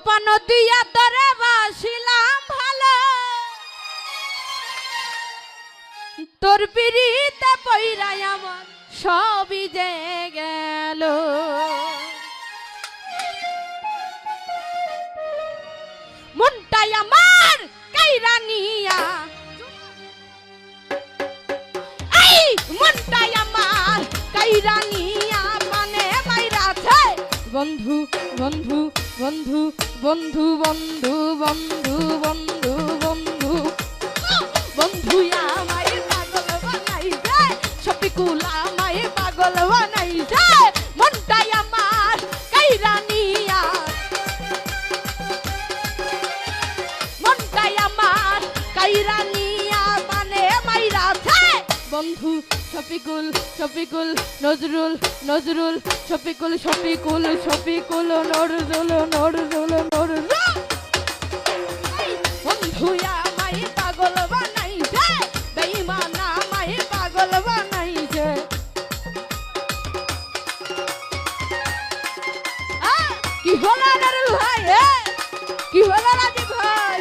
পান দিয়া তরে বাসিলাম ভালো, তোর পিড়িতে পইরাই আমার সবই যে গেল। মনটাই আমার কাইরা নিয়া, এই মনটাই আমার কাইরা নিয়া পানে মাইরাছে। বন্ধু বন্ধু বন্ধু বন্ধু বন্ধু বন্ধু বন্ধু বন্ধু বন্ধু আমায় পাগল বানাইছে, শফিকুল আমায় পাগল বানাইছে। মনটাই আমার কাইরা নিয়া, মনটাই আমার কাইরা নিয়া মানে মাইরাছে। বন্ধু শফিকুল শফিকুল নজরুল নজরুল শফিকুল শফিকুল শফিকুল নজরুল নজরুল নজরুল। বন্ধু আমায় পাগল বানাইছে, বেঈমান আমায় পাগল বানাইছে। কি হলো নজরুল ভাই, কি হলো রাজীব ভাই?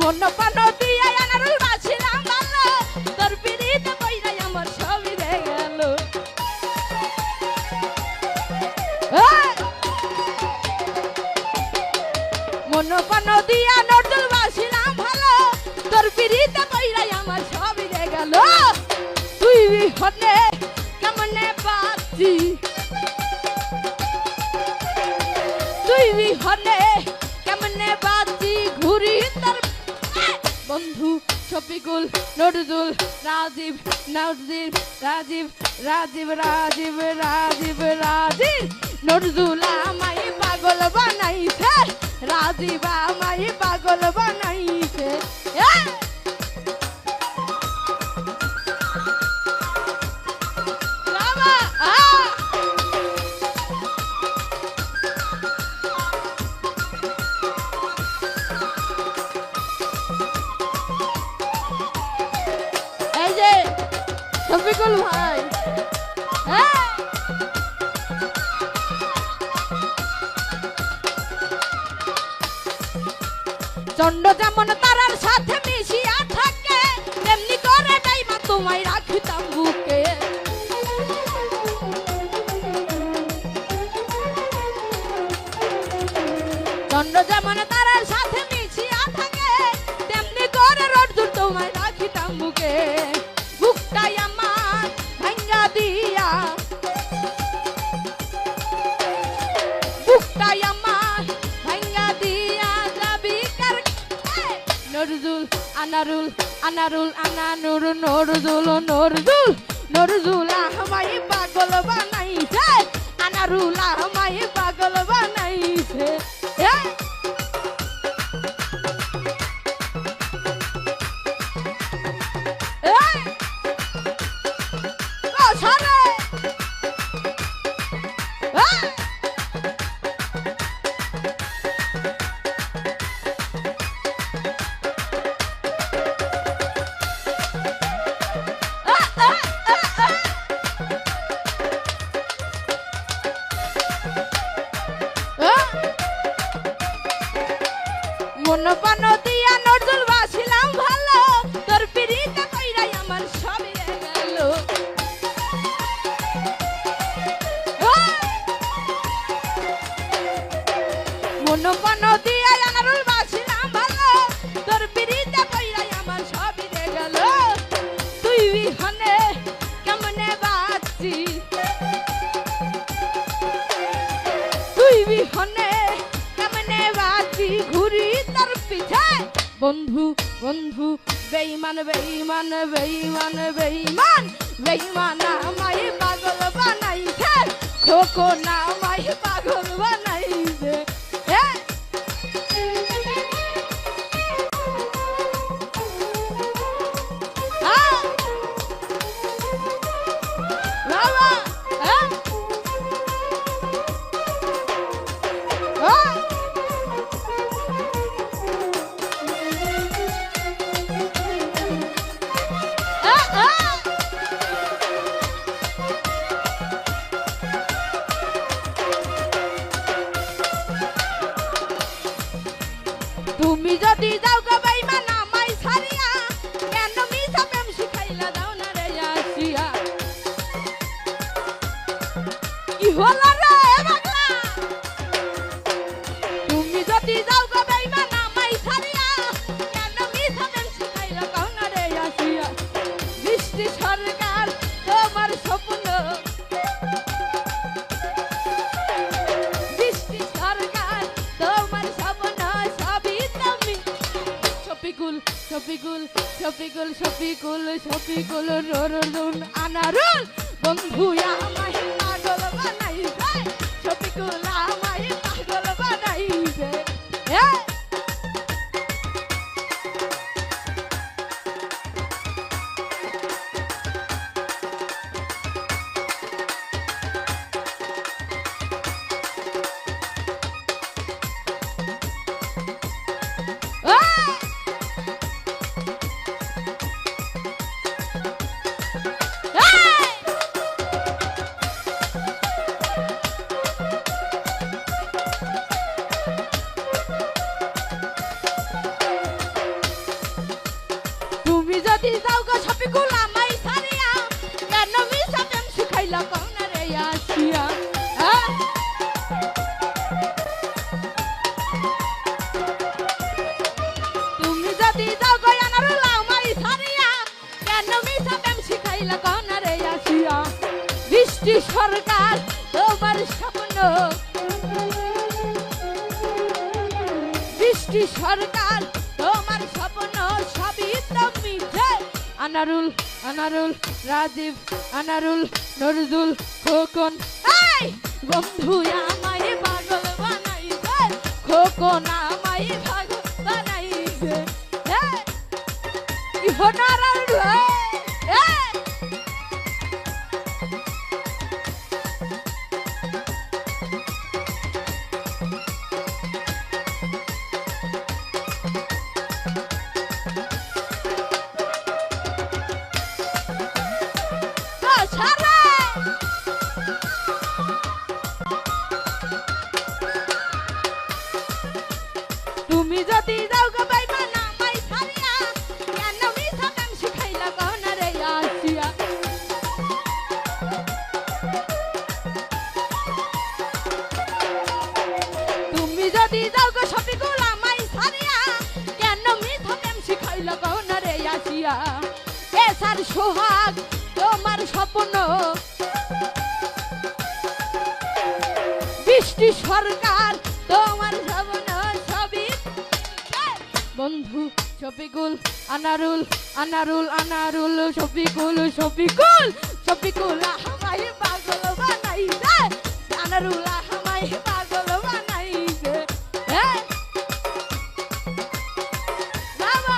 মন পান দিয়া আনারুল বাছিলাম ভালো, তোর পিড়িতে পইরাই আমার সবই রে গেল। মন পান দিয়া নজরুল বাছিলাম ভালো, তোর পিড়িতে পইরাই আমার সবই রে গেল। তুই হনে কেমনে বাঁচি, তুই হনে কেমনে বাঁচি ঘুরি তোর। বন্ধু শফিকুল নজরুল রাজীব নজরুল রাজীব রাজীব রাজীব রাজীব রাজীব নজরুল আমায় পাগল বানাইছে, রাজীব আমায় পাগল বানাইছে। শফিকুল ভাই চন্ড যেমন তারার সাথে মিশিয়া থাকে, তেমনি করে ডাইমা তোমায় রাখিতাম বুকে। চন্ড যেমন তারার সাথে মিশিয়া থাকে, তেমনি করে রোদ্দুর তোমায় রাখিতাম বুকে। বুকটাই আমার ভাঙ্গা দিয়া, বুকটাই আমার ভাঙ্গা দিয়া যাবি কার। নজরুল আনারুল আনারুল আনানুর নজরুল নজরুল নজরুল আমায় পাগল বানাইছে, আনারুল আমায় পাগল বানাইছে। মন পান দিয়া নজরুল বাছিলাম ভালো, তোর পিড়িতে কইরাই আমার সবই রে গেল। মন পান দিয়া আনারুল বাছিলাম ভালো, তোর পিড়িতে কইরাই আমার সবই রে গেল। তুই হনে কেমনে বাঁচি, তুই হনে কেমনে বাঁচি ঘুরি তোর পিছে। বন্ধু বন্ধু বেঈমান বেঈমান বেঈমান বেঈমান বেঈমান আমায় পাগল বানাইছে, খোকন আমায় পাগল বানাইছে। বাবা তুমি যদি যাও গো বেঈমান আমায় ছাড়িয়া কেন মিছা প্রেম শিখাইলা দাও না রে আসিয়া কি হলো রে পাগলা তুমি যদি যাও গো বেঈমান আমায় ছাড়িয়া কেন মিছা প্রেম শিখাইলা দাও না রে আসিয়া বৃষ্টি সরকার তোমার স্বপ্ন বৃষ্টি সরকার তোমার স্বপ্ন সবই তুমি শফিকুল শফিকুল শফিকুল শফিকুল শফিকুল রুন আনারুল বন্ধু আমায় পাগল বানাইছে শফিকুল আমায় পাগল বানাইছে তুমি যদি যাও গো শফিকুল আমায় ছাড়িয়া কেন মিছা প্রেম শিখাইলা কও না রে আসিয়া তুমি যদি যাও গো আনারুল আমায় ছাড়িয়া কেন মিছা প্রেম শিখাইলা কও না রে আসিয়া বৃষ্টি সরকার তোমার স্বপ্ন বৃষ্টি সরকার তোমার স্বপ্ন সবই তুমি আনারুল আনারুল রাজীব আনারুল নজরুল খোকন এই বন্ধু আমায় পাগল বানাইছে খোকন আমায় পাগল বানাইছে কি হনারুল তুমি যদি যাও গো বেঈমান আমায় ছাড়িয়া কেন মিছা প্রেম শিখাইলা কও না রে আসিয়া তুমি যদি যাও গো শফিকুল আমায় ছাড়িয়া কেন মিছা প্রেম শিখাইলা কও না রে আসিয়া এসার সোহাগ তোমার স্বপ্ন বৃষ্টি সরকার তোমার স্বপ্ন সবই বন্ধু শফিকুল আনারুল আনারুল আনারুল শফিকুল শফিকুল শফিকুল আমায় পাগল বানাইছে আনারুল আমায় পাগল বানাইছে বাবা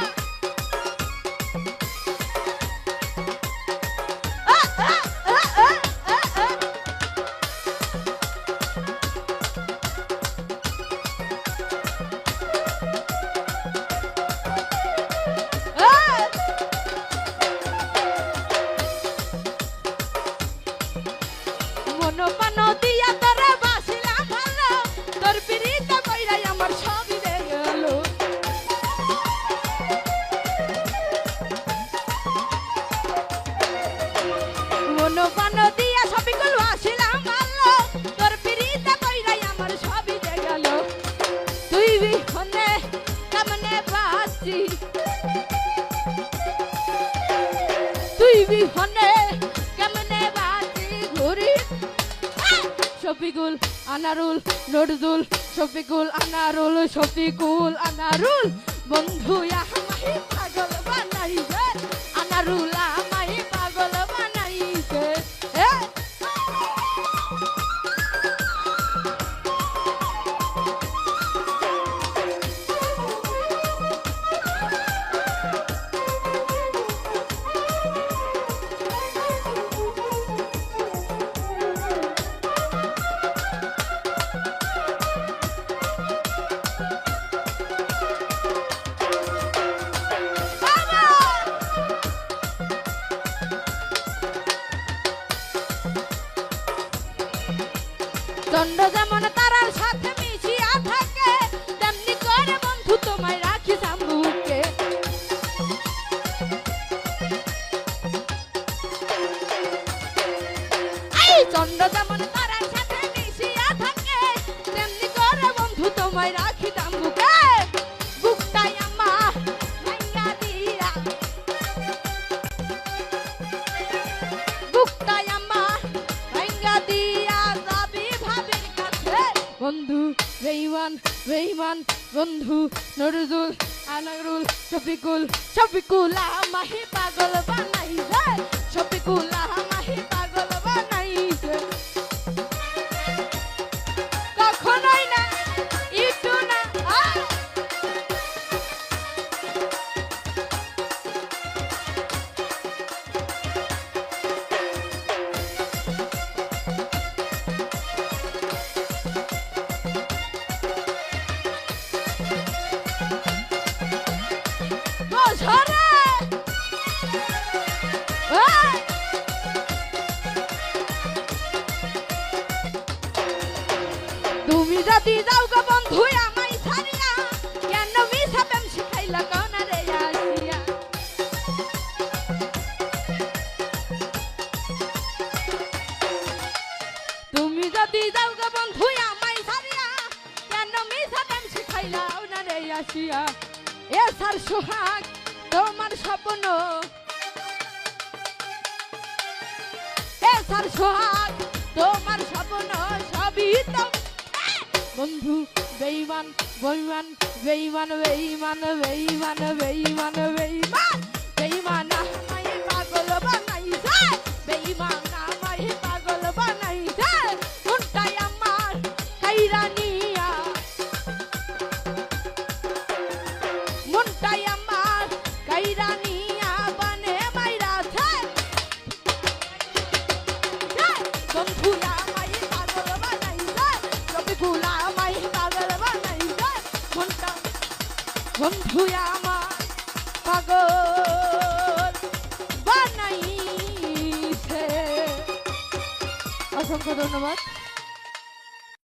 মনোপান দিয়া তোরে বাসিলাম ভালো তোর পিরিতে কইরাই আমার সবই রে গেল মনোপান দিয়া শফিকুল বাসিলাম ভালো তোর পিরিতে কইরাই আমার সবই রে গেল তুই বিহনে কেমনে বাঁচি তুই বিহনে কেমনে বাঁচি ঘুরি শফিকুল আনারুল নজরুল শফিকুল আনারুল শফিকুল আনারুল বন্ধু আমায় পাগল বানাইছে আনারুল আমায় পাগল বানাইছে চন্দ্র যেমন তারার সাথে মিশিয়া থাকে তেমনি করে বন্ধু তোমায় রাখি তারার সাথে মিশিয়া থাকে তেমনি করে বন্ধু তোমায় রাখিতাম বুকে বুকটাই আমার ভাঙা দিয়া বুকটাই আমার ভাঙা দিয়া যাবি ভাবির কাছে বন্ধু বেঈমান বেঈমান বন্ধু নজরুল আনারুল শফিকুল শফিকুল আমাহি পাগল বানাইছে শফিকুল আমাহি পাগল বানাইছে কখনোই না একটু না ঝরে তুমি যদি যাও গো বন্ধু আমায় ছাড়িয়া কেন মিছা প্রেম শিখাইলা কোনা রে আসিয়া তুমি যদি যাও গো বন্ধু আমায় ছাড়িয়া কেন মিছা প্রেম শিখাইলা কোনা রে আসিয়া এ সার সোহাগ তোমার স্বপ্ন এ সার সোহাগ তোমার স্বপ্ন সবই তো বন্ধু বেঈমান বেঈমান বেঈমান বেঈমান বেঈমান বেঈমান বেঈমান বেঈমান আমায় পাগল বানাইছে বেঈমান আমায় পাগল বানাইছে মনটাই আমার কাইরা নিয়া মনটাই আমার কাইরা নিয়া বানে মাইরাছে বন্ধু আমায় পাগল বানাইছে শফিকুল আমায় পাগল বানাইছে মনটা বন্ধু আমার পাগল বানাইছে অসংখ্য ধন্যবাদ।